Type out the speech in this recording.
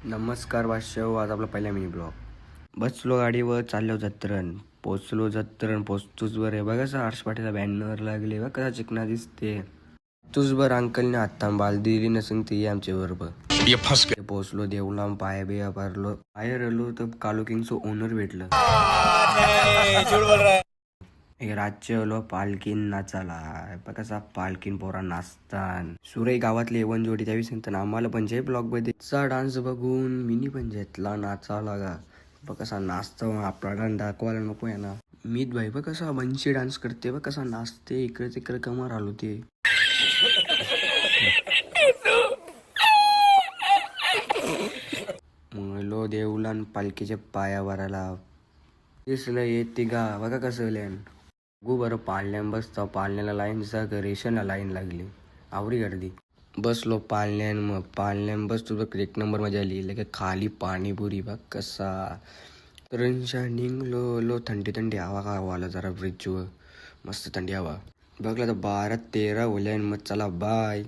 नमस्कार भाष्य आज आपला पहिला मिनी ब्लॉग. बसलो गाडीवर चाललो जत्रण. पोचलो जत्रण पोचतोच बर आहे बघा सर आरसपाटीला बॅनर लागले बघा कसा चिकना दिसते. तुझ बर अंकलने हाता बाल दिली नसेल ती आमच्या बरोबर पोचलो देवला पाया बिया पारलो बाहेर आलो तर कालोकिंगचं ओनर भेटलं. राज्य आलो पालखीन नाचाला कसा पालखीन पोरा नाचतान सुरई गावातले एवन जोडी त्यावेळी सांगताना आम्हाला पण जे ब्लॉग मध्ये डान्स बघून मिनी पण घेतला नाचाला का कसा नाचतो आपला डान्स दाखवायला नको आहे ना. मीत भाई बघ कसा बनशी डान्स करते बघ कसा नाचते इकडे तिकडे कमर आलो ते. लो देऊलान पालखीच्या पायावराला दिसलं येते गा बघा कसं लेन बरं पाळण्यान बसता पाळण्याला लाईन रेशनला लाईन लागली आवरी गर्दी. बसलो पाळण्यान मग पाळण्यान बसतो बघ एक नंबर मजा आली की खाली पाणीपुरी बघ कसा तरंशा निघलो लो थंडी थंडी हवा का आला जरा ब्रिजवर मस्त थंडी हवा बघला तर 12-13 होल्यान मग चला बाय.